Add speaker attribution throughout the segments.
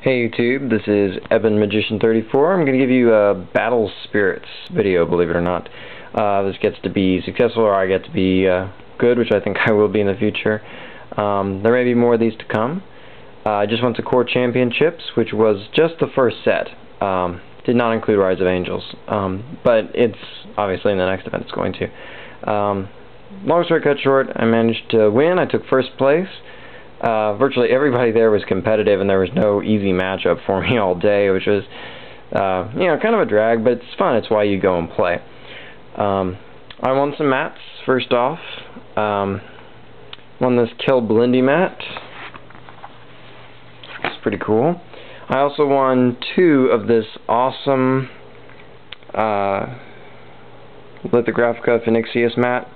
Speaker 1: Hey YouTube, this is Eben Magician 34. I'm going to give you a Battle Spirits video, believe it or not. This gets to be successful, or I get to be good, which I think I will be in the future. There may be more of these to come. I just went to Core Championships, which was just the first set. Did not include Rise of Angels, but it's obviously in the next event it's going to. Long story cut short, I managed to win. I took first place. Virtually everybody there was competitive, and there was no easy matchup for me all day, which was, kind of a drag, but it's fun. It's why you go and play. I won some mats, first off. Won this Kill Blindy mat. It's pretty cool. I also won 2 of this awesome Lithographica Phoenixius mat.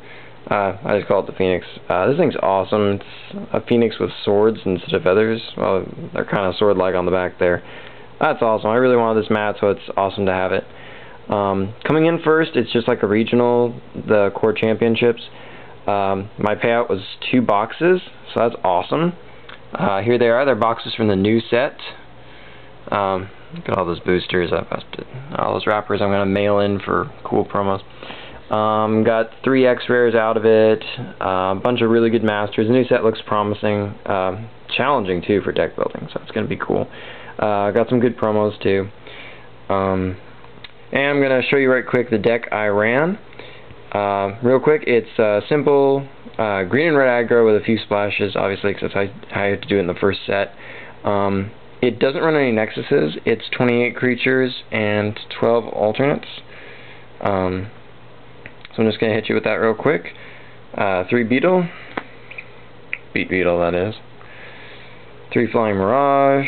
Speaker 1: I just call it the Phoenix. This thing's awesome. It's a phoenix with swords instead of feathers. Well, they're kind of sword-like on the back there. That's awesome. I really wanted this mat, so it's awesome to have it. Coming in first, it's just like a regional, the Core Championships. My payout was 2 boxes, so that's awesome. Here they are. They're boxes from the new set. Look at all those boosters. All those wrappers I'm going to mail in for cool promos. Got 3 X-Rares out of it, a bunch of really good Masters. The new set looks promising, challenging too for deck building, so it's going to be cool. Got some good promos too. And I'm going to show you right quick the deck I ran. Real quick, it's simple green and red aggro with a few splashes, obviously, because I had to do it in the first set. It doesn't run any Nexuses. It's 28 creatures and 12 alternates. So I'm just going to hit you with that real quick. 3 Beetle. Beetle, that is. 3 Flying Mirage.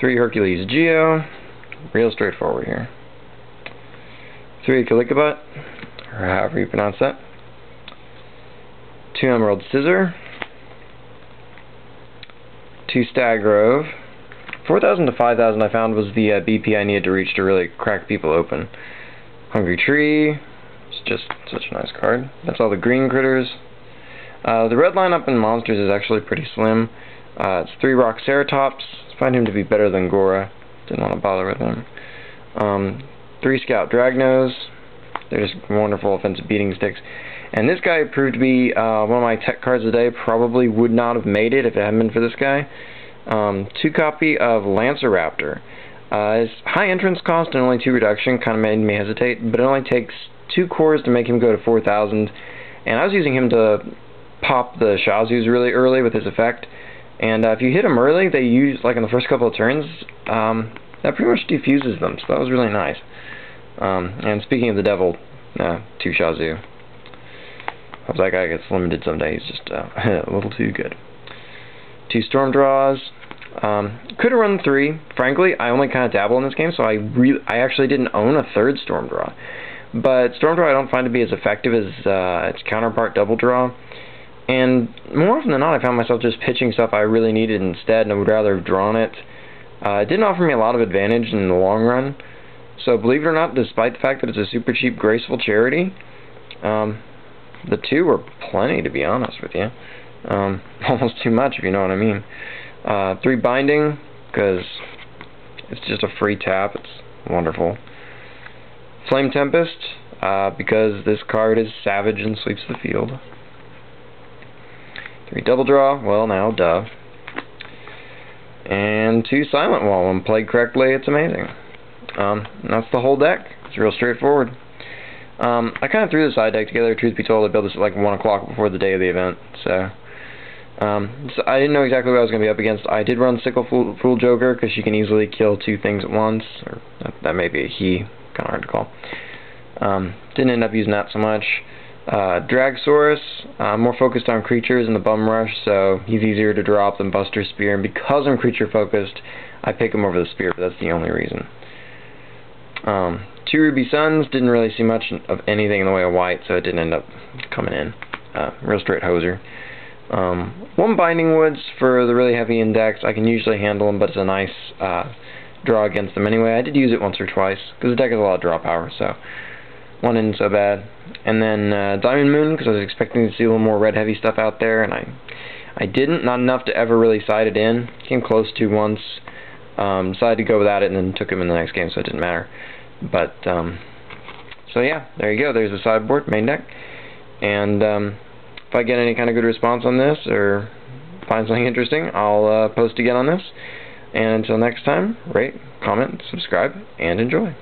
Speaker 1: 3 Hercules Geo. Real straightforward here. 3 Calicabut, or however you pronounce that. 2 Emerald Scissor. 2 Stag Grove. 4,000 to 5,000 I found was the BP I needed to reach to really crack people open. Hungry Tree, it's just such a nice card. That's all the green critters. The red lineup in Monsters is actually pretty slim. It's 3 Rock Ceratops. I find him to be better than Gora. Didn't want to bother with him. 3 Scout Dragnose. They're just wonderful offensive beating sticks. And this guy proved to be one of my tech cards of the day. Probably would not have made it if it hadn't been for this guy. 2 copy of Lanceraptor. His high entrance cost and only 2 reduction kind of made me hesitate, but it only takes 2 cores to make him go to 4,000, and I was using him to pop the Shazus really early with his effect, and if you hit him early, they use, like in the first couple of turns, that pretty much defuses them, so that was really nice. And speaking of the devil, 2 Shazu. Hope that guy gets limited someday. He's just a little too good. 2 Storm Draws. Could have run 3. Frankly, I only kind of dabble in this game, so I actually didn't own a 3rd Storm Draw. But Storm Draw I don't find to be as effective as its counterpart Double Draw. And more often than not, I found myself just pitching stuff I really needed instead, and I would rather have drawn it. It didn't offer me a lot of advantage in the long run. So believe it or not, despite the fact that it's a super cheap, graceful charity, the 2 were plenty, to be honest with you. Almost too much, if you know what I mean. 3 Binding, because it's just a free tap. It's wonderful. Flame Tempest, because this card is savage and sweeps the field. 3 Double Draw, well now, duh. And 2 Silent Wall. When played correctly, it's amazing. And that's the whole deck. It's real straightforward. I kind of threw the side deck together, truth be told. I built this at like 1 o'clock before the day of the event, so I didn't know exactly what I was going to be up against. I did run Sickle Fool Joker, because she can easily kill 2 things at once, or that may be a he, kind of hard to call. Didn't end up using that so much. Dragsaurus, more focused on creatures in the Bum Rush, so he's easier to drop than Buster Spear, and because I'm creature focused, I pick him over the Spear, but that's the only reason. 2 Ruby Suns, didn't really see much of anything in the way of white, so it didn't end up coming in. Real straight hoser. 1 Binding Woods for the really heavy index. I can usually handle them, but it's a nice draw against them anyway. I did use it once or twice, because the deck has a lot of draw power, so 1 isn't so bad. And then Diamond Moon, because I was expecting to see a little more red heavy stuff out there, and I didn't, not enough to ever really side it in. Came close to once. Decided to go without it and then took him in the next game, so it didn't matter. But, so yeah, there you go. There's the sideboard, main deck. And if I get any kind of good response on this or find something interesting, I'll post again on this. And until next time, rate, comment, subscribe, and enjoy.